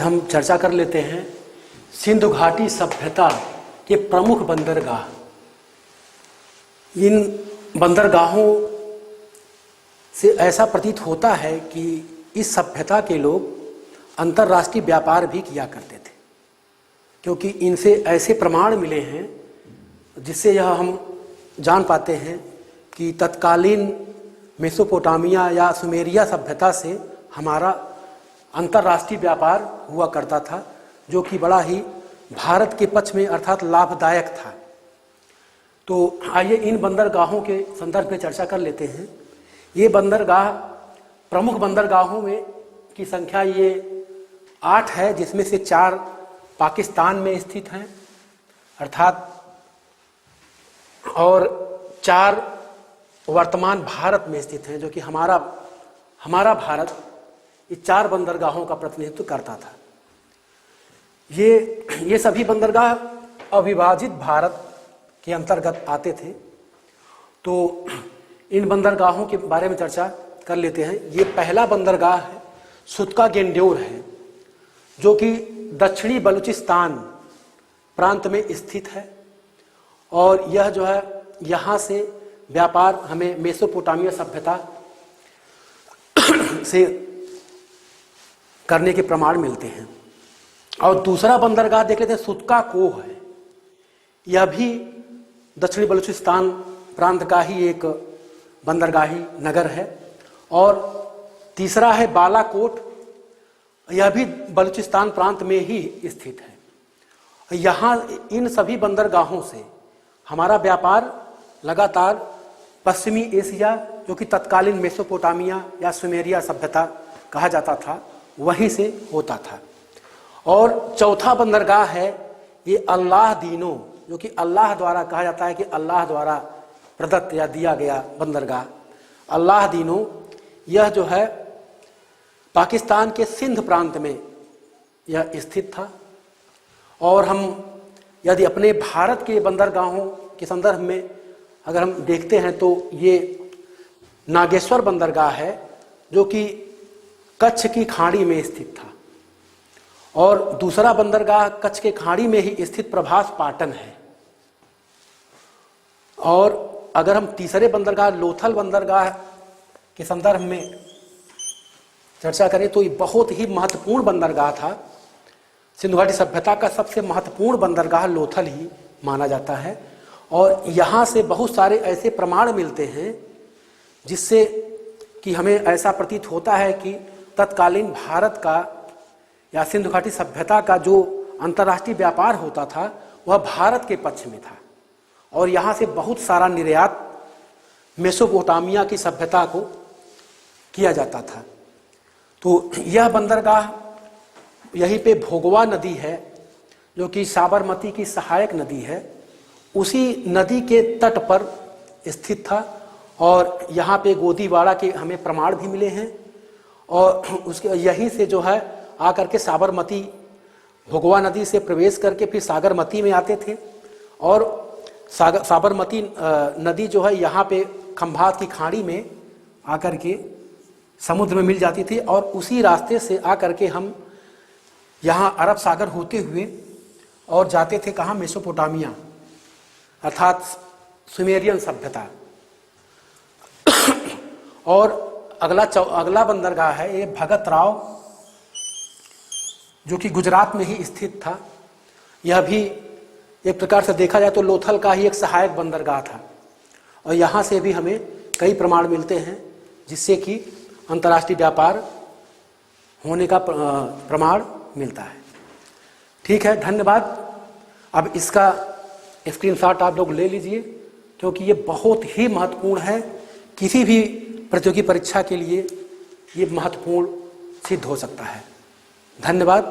हम चर्चा कर लेते हैं सिंधु घाटी सभ्यता के प्रमुख बंदरगाह। इन बंदरगाहों से ऐसा प्रतीत होता है कि इस सभ्यता के लोग अंतर्राष्ट्रीय व्यापार भी किया करते थे, क्योंकि इनसे ऐसे प्रमाण मिले हैं जिससे यह हम जान पाते हैं कि तत्कालीन मेसोपोटामिया या सुमेरिया सभ्यता से हमारा अंतर्राष्ट्रीय व्यापार हुआ करता था, जो कि बड़ा ही भारत के पक्ष में अर्थात लाभदायक था। तो आइए इन बंदरगाहों के संदर्भ में चर्चा कर लेते हैं। ये बंदरगाह प्रमुख बंदरगाहों में की संख्या ये 8 है, जिसमें से 4 पाकिस्तान में स्थित हैं अर्थात, और 4 वर्तमान भारत में स्थित हैं, जो कि हमारा भारत इस 4 बंदरगाहों का प्रतिनिधित्व करता था। ये सभी बंदरगाह अविभाजित भारत के अंतर्गत आते थे। तो इन बंदरगाहों के बारे में चर्चा कर लेते हैं। ये पहला बंदरगाह है सुतका गेंड्योर है, जो कि दक्षिणी बलूचिस्तान प्रांत में स्थित है, और यह जो है यहाँ से व्यापार हमें मेसोपोटामिया सभ्यता से करने के प्रमाण मिलते हैं। और दूसरा बंदरगाह देख लेते हैं, सुतका कोह है। यह भी दक्षिणी बलूचिस्तान प्रांत का ही एक बंदरगाही नगर है। और तीसरा है बालाकोट, यह भी बलूचिस्तान प्रांत में ही स्थित है। यहाँ इन सभी बंदरगाहों से हमारा व्यापार लगातार पश्चिमी एशिया, जो कि तत्कालीन मेसोपोटामिया या सुमेरिया सभ्यता कहा जाता था, वहीं से होता था। और चौथा बंदरगाह है ये अल्लाह दीनो, जो कि अल्लाह द्वारा कहा जाता है कि अल्लाह द्वारा प्रदत्त या दिया गया बंदरगाह अल्लाह दीनो। यह जो है पाकिस्तान के सिंध प्रांत में यह स्थित था। और हम यदि अपने भारत के बंदरगाहों के संदर्भ में अगर हम देखते हैं तो ये नागेश्वर बंदरगाह है, जो कि कच्छ की खाड़ी में स्थित था। और दूसरा बंदरगाह कच्छ के खाड़ी में ही स्थित प्रभास पाटन है। और अगर हम तीसरे बंदरगाह लोथल बंदरगाह के संदर्भ में चर्चा करें तो ये बहुत ही महत्वपूर्ण बंदरगाह था। सिंधु घाटी सभ्यता का सबसे महत्वपूर्ण बंदरगाह लोथल ही माना जाता है। और यहाँ से बहुत सारे ऐसे प्रमाण मिलते हैं जिससे कि हमें ऐसा प्रतीत होता है कि तत्कालीन भारत का या सिंधु घाटी सभ्यता का जो अंतर्राष्ट्रीय व्यापार होता था वह भारत के पक्ष में था। और यहाँ से बहुत सारा निर्यात मेसोपोटामिया की सभ्यता को किया जाता था। तो यह बंदरगाह यहीं पे भोगवा नदी है, जो कि साबरमती की सहायक नदी है, उसी नदी के तट पर स्थित था। और यहाँ पे गोदीवाड़ा के हमें प्रमाण भी मिले हैं। और उसके यहीं से जो है आकर के साबरमती भोगवा नदी से प्रवेश करके फिर सागरमती में आते थे। और साबरमती नदी जो है यहाँ पे खंभात की खाड़ी में आकर के समुद्र में मिल जाती थी। और उसी रास्ते से आकर के हम यहाँ अरब सागर होते हुए और जाते थे कहाँ, मेसोपोटामिया अर्थात सुमेरियन सभ्यता। और अगला बंदरगाह है ये भगत राव, जो कि गुजरात में ही स्थित था। यह भी एक प्रकार से देखा जाए तो लोथल का ही एक सहायक बंदरगाह था। और यहाँ से भी हमें कई प्रमाण मिलते हैं जिससे कि अंतर्राष्ट्रीय व्यापार होने का प्रमाण मिलता है। ठीक है, धन्यवाद। अब इसका स्क्रीनशॉट आप लोग ले लीजिए, क्योंकि ये बहुत ही महत्वपूर्ण है। किसी भी प्रतियोगी परीक्षा के लिए ये महत्वपूर्ण सिद्ध हो सकता है। धन्यवाद।